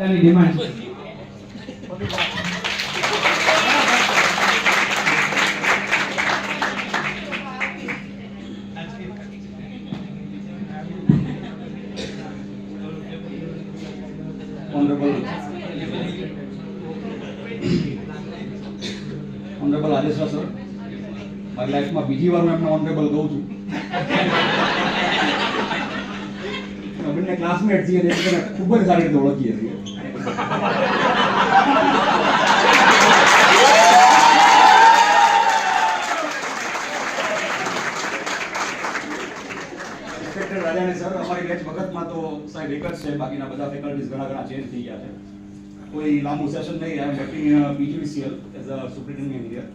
એની demand છે. Honourable આદેશ sir, મારી લાઈફમાં બીજી વાર હું એમને ઓનરેબલ કહું છું. બંને ક્લાસમેટ છીએ એટલે ખૂબ જ સારી રીતે ઓળખીએ છીએ. રાજાણી સર, અમારી બેચ વખતમાં તો સાહેબ એક જ છે, બાકીના બધા ફેકલ્ટીઝ ઘણા ચેન્જ થઈ ગયા છે. કોઈ લાંબુ સેશન નહીં. I am working in PGVCL as a superintendent engineer.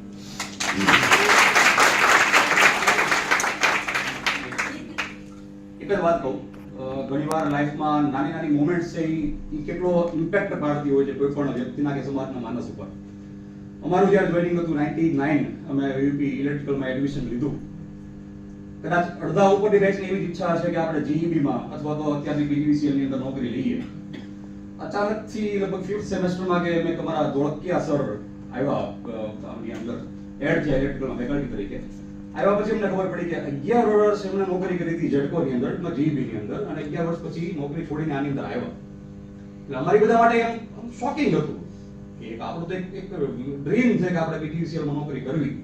એક જ વાત કહું, ઘણીવાર લાઈફમાં નાની મોમેન્ટ્સ છે એ કેટલો ઇમ્પેક્ટ પાડતી હોય છે કોઈ પણ વ્યક્તિના કે સમાજના માનસ ઉપર. અમારું જ્યારે જોઈનિંગ હતું 99, અમે યુપી ઇલેક્ટ્રિકલમાં એડમિશન લીધું. કદાચ અડધા ઉપરની બેચની એવી ઈચ્છા હશે કે આપણે GEBમાં અથવા તો અત્યારની PGVCL ની અંદર નોકરી લઈએ. અચાનકથી લગભગ 5th સેમેસ્ટરમાં કે મેં તમારા ધોળકિયા સર આવ્યા આમની અંદર એડ છે ઇલેક્ટ્રિકલમાં ફેકલ્ટી તરીકે. આવ્યા પછી અમને ખબર પડી કે 11 વર્ષ એમણે નોકરી કરી હતી જેડકોની અંદર, GEB ની અંદર, અને 11 વર્ષ પછી નોકરી છોડીને આની અંદર આવ્યા. એટલે અમારી બધા માટે એમ શોકિંગ હતું કે આપણું તો એક ડ્રીમ છે કે આપણે PGVCLમાં નોકરી કરવી.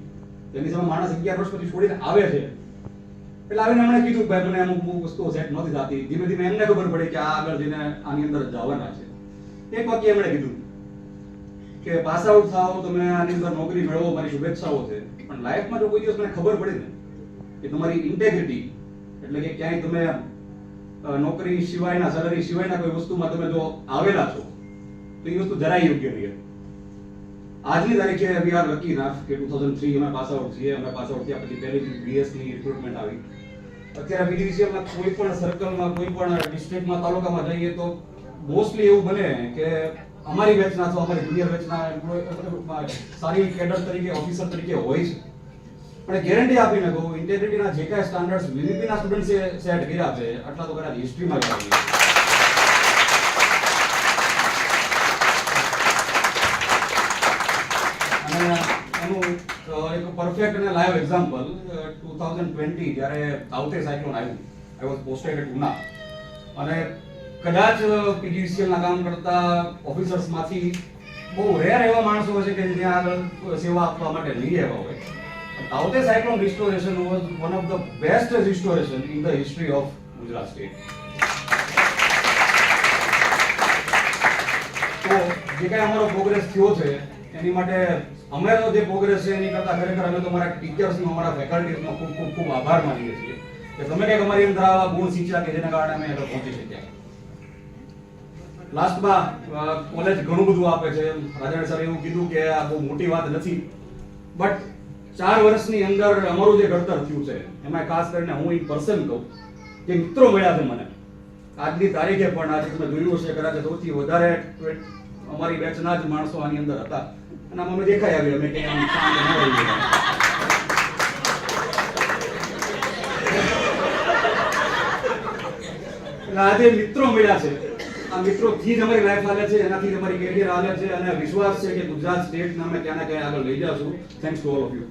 તેની સામે માણસ 11 વર્ષ પછી છોડીને આવે છે. એટલે આવીને એમણે કીધું ભાઈ મને અમુક વસ્તુઓ સેટ નથી થતી. ધીમે ધીમે એમને ખબર પડી કે આ આગળ જઈને આની અંદર જવાના છે. એક વાક્ય એમણે કીધું કે પાસ આઉટ થાઓ, તમે આની અંદર નોકરી મેળવો, મારી શુભેચ્છાઓ છે, પણ લાઈફમાં જો કોઈ દિવસ મને ખબર પડે ને કે તમારી ઇન્ટેગ્રિટી એટલે કે ક્યાંય તમે નોકરી સિવાયના, સેલરી સિવાયના કોઈ વસ્તુમાં તમે જો આવેલા છો તો એ વસ્તુ જરાય યોગ્ય નહીં. આજની તારીખે વી આર લકી ઇનફ કે 2003 અમે પાસ આઉટ છીએ. અમે પાસ આઉટ થયા પછી પહેલી BS ની રિક્રુટમેન્ટ આવી. અત્યારે PGVCLના કોઈ પણ સર્કલમાં, કોઈ પણ ડિસ્ટ્રિક્ટમાં, તાલુકામાં જઈએ તો મોસ્ટલી એવું બને કે અમારી બેચના અથવા અમારી જુનિયર બેચના સારી કેડર તરીકે, ઓફિસર તરીકે હોય છે. પણ ગેરંટી આપીને કહું, ઇન્ટેગ્રિટીના જે કાંઈ સ્ટાન્ડર્ડ્સ VVPના સ્ટુડન્ટ્સે સેટ કર્યા છે આટલા તો કદાચ હિસ્ટ્રીમાં જ આવી. અને એનું એક પરફેક્ટ અને લાઈવ એક્ઝામ્પલ 2020 જ્યારે તાઉતે સાયક્લોન આવ્યું. I was posted at Una, અને કદાચ PGVCLના કામ કરતા ઓફિસર્સમાંથી બહુ રેર એવા માણસો હોય છે કે ત્યાં આગળ સેવા આપવા માટે નહીં આવ્યા હોય. તાઉતે cyclone restoration was one of the best restoration in the history of Gujarat state. તો જે કાંઈ અમારો પ્રોગ્રેસ થયો છે એની માટે અમારો જે પ્રોગ્રેસ છે એની કરતા ખરેખર અમે તો અમારા ટીચર્સનો, અમારા ફેકલ્ટીઝનો ખૂબ આભાર માનીએ છીએ કે તમે કંઈક અમારી અંદર આવા ગુણ શીખ્યા કે જેના કારણે અમે આગળ પહોંચી શક્યા. લાસ્ટમાં કોલેજ ઘણું બધું આપે છે. રાજાણી સરે એવું કીધું કે આ બહુ મોટી વાત નથી, બટ 4 વર્ષની અંદર અમારું જે ઘડતર થયું છે એમાં ખાસ કરીને હું ઇન પર્સન કહું કે મિત્રો મળ્યા છે મને આજની તારીખે. પણ આજે તમે જોયું હશે કદાચ સૌથી વધારે અમારી બેચના જ માણસો આની અંદર હતા, અને આમાં અમે દેખાઈ આવ્યા. અમે કંઈ આમ શાંત ન રહી ગયા. એટલે આજે મિત્રો મળ્યા છે. આ મિત્રોથી જ અમારી લાઈફ હાલે છે, એનાથી જ અમારી કેરિયર હાલે છે, અને વિશ્વાસ છે કે ગુજરાત સ્ટેટને અમે ક્યાં ને ક્યાં આગળ લઈ જશું. Thanks to all of you.